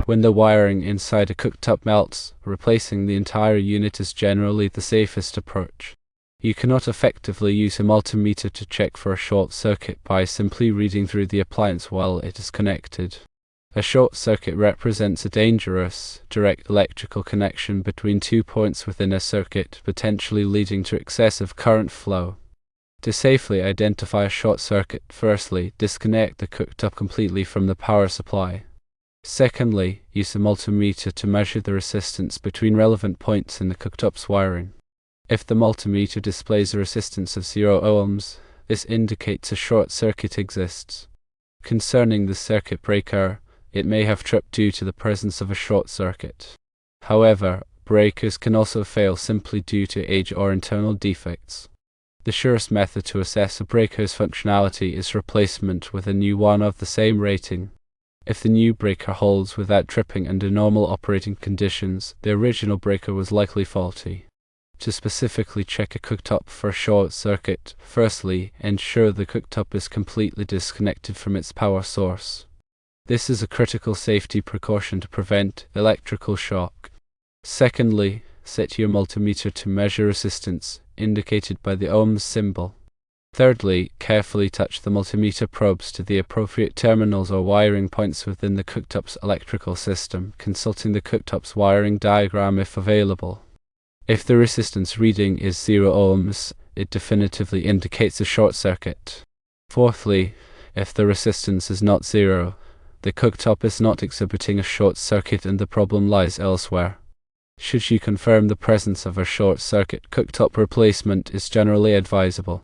When the wiring inside a cooktop melts, replacing the entire unit is generally the safest approach. You cannot effectively use a multimeter to check for a short circuit by simply reading through the appliance while it is connected. A short circuit represents a dangerous, direct electrical connection between 2 points within a circuit, potentially leading to excessive current flow. To safely identify a short circuit, firstly, disconnect the cooktop completely from the power supply. Secondly, use a multimeter to measure the resistance between relevant points in the cooktop's wiring. If the multimeter displays a resistance of 0 ohms, this indicates a short circuit exists. Concerning the circuit breaker, it may have tripped due to the presence of a short circuit. However, breakers can also fail simply due to age or internal defects. The surest method to assess a breaker's functionality is replacement with a new one of the same rating. If the new breaker holds without tripping under normal operating conditions, the original breaker was likely faulty. To specifically check a cooktop for a short circuit, firstly, ensure the cooktop is completely disconnected from its power source. This is a critical safety precaution to prevent electrical shock. Secondly, set your multimeter to measure resistance, indicated by the ohms symbol. Thirdly, carefully touch the multimeter probes to the appropriate terminals or wiring points within the cooktop's electrical system, consulting the cooktop's wiring diagram if available. If the resistance reading is 0 ohms, it definitively indicates a short circuit. Fourthly, if the resistance is not 0, the cooktop is not exhibiting a short circuit and the problem lies elsewhere. Should you confirm the presence of a short circuit, cooktop replacement is generally advisable.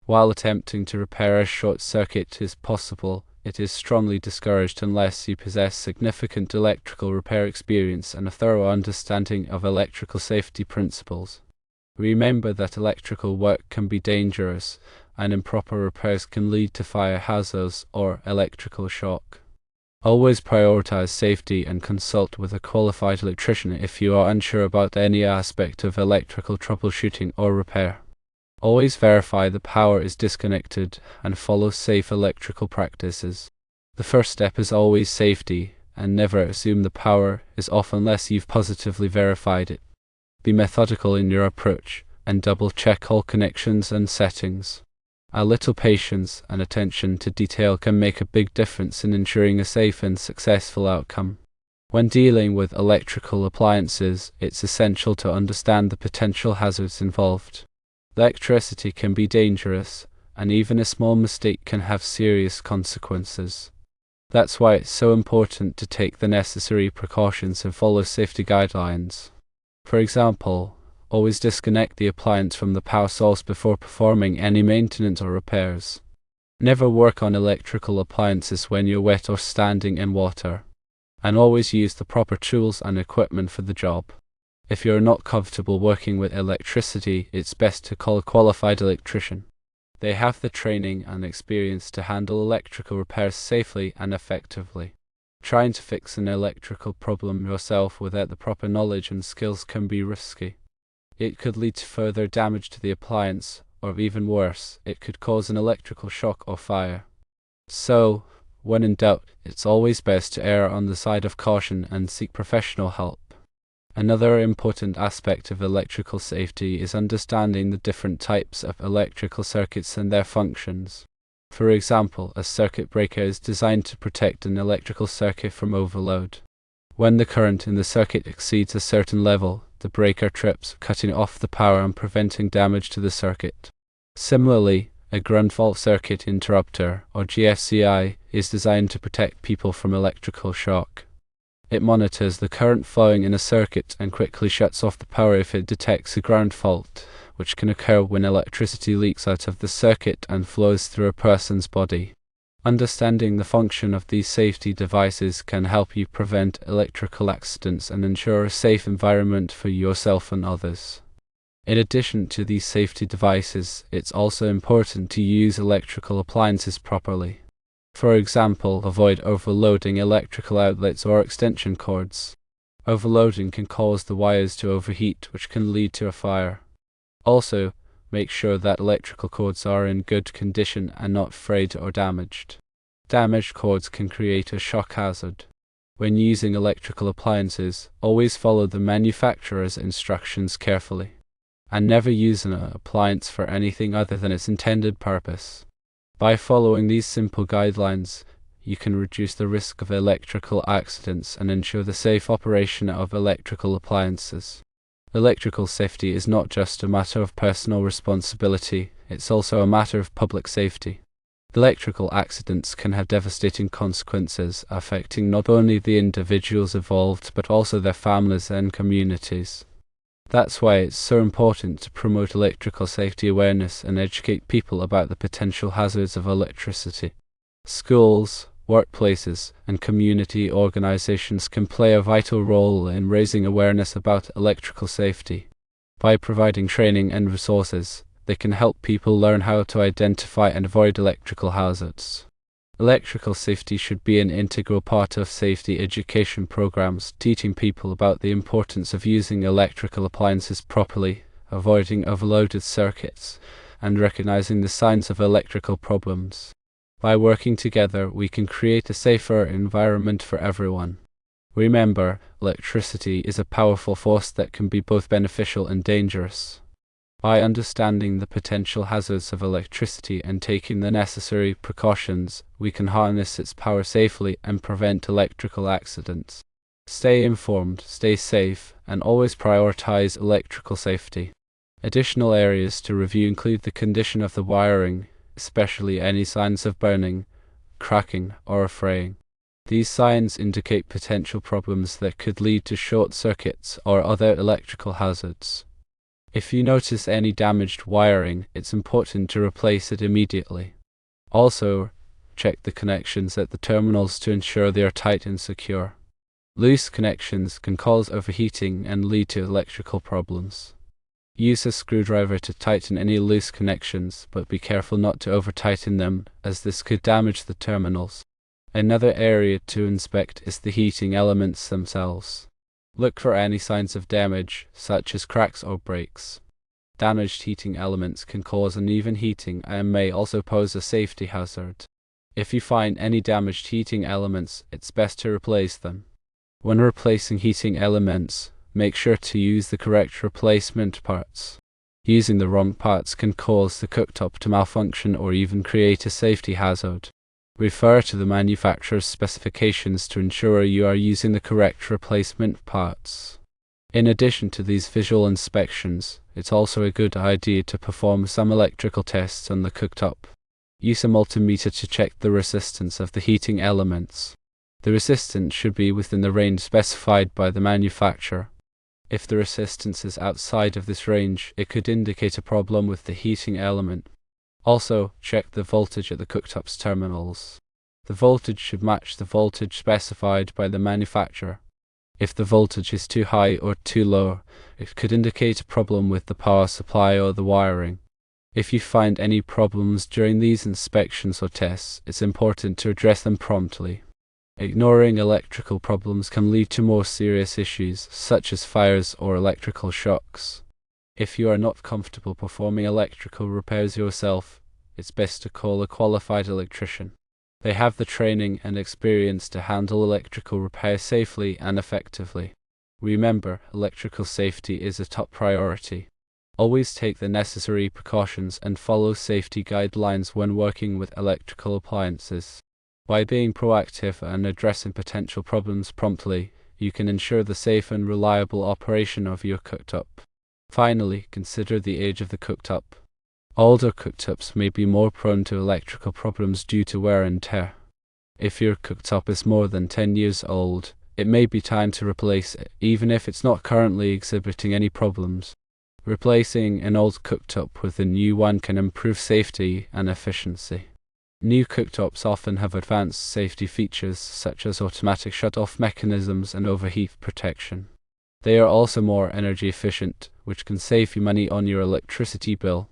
While attempting to repair a short circuit is possible, it is strongly discouraged unless you possess significant electrical repair experience and a thorough understanding of electrical safety principles. Remember that electrical work can be dangerous, and improper repairs can lead to fire hazards or electrical shock. Always prioritize safety and consult with a qualified electrician if you are unsure about any aspect of electrical troubleshooting or repair. Always verify the power is disconnected and follow safe electrical practices. The first step is always safety, and never assume the power is off unless you've positively verified it. Be methodical in your approach, and double-check all connections and settings. A little patience and attention to detail can make a big difference in ensuring a safe and successful outcome. When dealing with electrical appliances, it's essential to understand the potential hazards involved. Electricity can be dangerous, and even a small mistake can have serious consequences. That's why it's so important to take the necessary precautions and follow safety guidelines. For example, always disconnect the appliance from the power source before performing any maintenance or repairs. Never work on electrical appliances when you're wet or standing in water. And always use the proper tools and equipment for the job. If you're not comfortable working with electricity, it's best to call a qualified electrician. They have the training and experience to handle electrical repairs safely and effectively. Trying to fix an electrical problem yourself without the proper knowledge and skills can be risky. It could lead to further damage to the appliance, or even worse, it could cause an electrical shock or fire. So, when in doubt, it's always best to err on the side of caution and seek professional help. Another important aspect of electrical safety is understanding the different types of electrical circuits and their functions. For example, a circuit breaker is designed to protect an electrical circuit from overload. When the current in the circuit exceeds a certain level, the breaker trips, cutting off the power and preventing damage to the circuit. Similarly, a ground fault circuit interrupter, or GFCI, is designed to protect people from electrical shock. It monitors the current flowing in a circuit and quickly shuts off the power if it detects a ground fault, which can occur when electricity leaks out of the circuit and flows through a person's body. Understanding the function of these safety devices can help you prevent electrical accidents and ensure a safe environment for yourself and others. In addition to these safety devices, it's also important to use electrical appliances properly. For example, avoid overloading electrical outlets or extension cords. Overloading can cause the wires to overheat, which can lead to a fire. Also, make sure that electrical cords are in good condition and not frayed or damaged. Damaged cords can create a shock hazard. When using electrical appliances, always follow the manufacturer's instructions carefully, and never use an appliance for anything other than its intended purpose. By following these simple guidelines, you can reduce the risk of electrical accidents and ensure the safe operation of electrical appliances. Electrical safety is not just a matter of personal responsibility, it's also a matter of public safety. Electrical accidents can have devastating consequences, affecting not only the individuals involved but also their families and communities. That's why it's so important to promote electrical safety awareness and educate people about the potential hazards of electricity. Schools, workplaces, and community organizations can play a vital role in raising awareness about electrical safety. By providing training and resources, they can help people learn how to identify and avoid electrical hazards. Electrical safety should be an integral part of safety education programs, teaching people about the importance of using electrical appliances properly, avoiding overloaded circuits, and recognizing the signs of electrical problems. By working together, we can create a safer environment for everyone. Remember, electricity is a powerful force that can be both beneficial and dangerous. By understanding the potential hazards of electricity and taking the necessary precautions, we can harness its power safely and prevent electrical accidents. Stay informed, stay safe, and always prioritize electrical safety. Additional areas to review include the condition of the wiring, especially any signs of burning, cracking, or fraying. These signs indicate potential problems that could lead to short circuits or other electrical hazards. If you notice any damaged wiring, it's important to replace it immediately. Also, check the connections at the terminals to ensure they are tight and secure. Loose connections can cause overheating and lead to electrical problems. Use a screwdriver to tighten any loose connections, but be careful not to over-tighten them, as this could damage the terminals. Another area to inspect is the heating elements themselves. Look for any signs of damage, such as cracks or breaks. Damaged heating elements can cause uneven heating and may also pose a safety hazard. If you find any damaged heating elements, it's best to replace them. When replacing heating elements, make sure to use the correct replacement parts. Using the wrong parts can cause the cooktop to malfunction or even create a safety hazard. Refer to the manufacturer's specifications to ensure you are using the correct replacement parts. In addition to these visual inspections, it's also a good idea to perform some electrical tests on the cooktop. Use a multimeter to check the resistance of the heating elements. The resistance should be within the range specified by the manufacturer. If the resistance is outside of this range, it could indicate a problem with the heating element. Also, check the voltage at the cooktop's terminals. The voltage should match the voltage specified by the manufacturer. If the voltage is too high or too low, it could indicate a problem with the power supply or the wiring. If you find any problems during these inspections or tests, it's important to address them promptly. Ignoring electrical problems can lead to more serious issues, such as fires or electrical shocks. If you are not comfortable performing electrical repairs yourself, it's best to call a qualified electrician. They have the training and experience to handle electrical repair safely and effectively. Remember, electrical safety is a top priority. Always take the necessary precautions and follow safety guidelines when working with electrical appliances. By being proactive and addressing potential problems promptly, you can ensure the safe and reliable operation of your cooktop. Finally, consider the age of the cooktop. Older cooktops may be more prone to electrical problems due to wear and tear. If your cooktop is more than 10 years old, it may be time to replace it, even if it's not currently exhibiting any problems. Replacing an old cooktop with a new one can improve safety and efficiency. New cooktops often have advanced safety features such as automatic shut-off mechanisms and overheat protection. They are also more energy efficient, which can save you money on your electricity bill.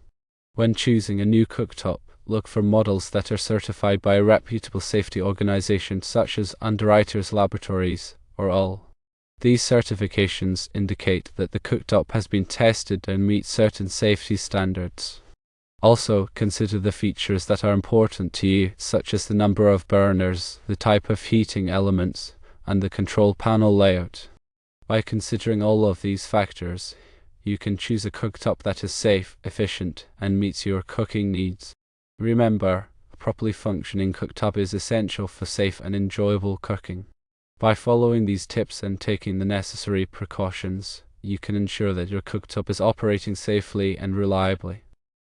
When choosing a new cooktop, look for models that are certified by a reputable safety organization such as Underwriters Laboratories or all. These certifications indicate that the cooktop has been tested and meets certain safety standards. Also, consider the features that are important to you, such as the number of burners, the type of heating elements, and the control panel layout. By considering all of these factors, you can choose a cooktop that is safe, efficient, and meets your cooking needs. Remember, a properly functioning cooktop is essential for safe and enjoyable cooking. By following these tips and taking the necessary precautions, you can ensure that your cooktop is operating safely and reliably.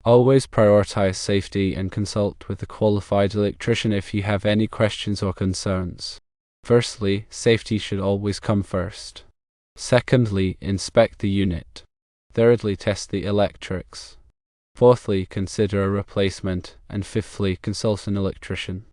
Always prioritize safety and consult with a qualified electrician if you have any questions or concerns. Firstly, safety should always come first. Secondly, inspect the unit. Thirdly, test the electrics. Fourthly, consider a replacement. And fifthly, consult an electrician.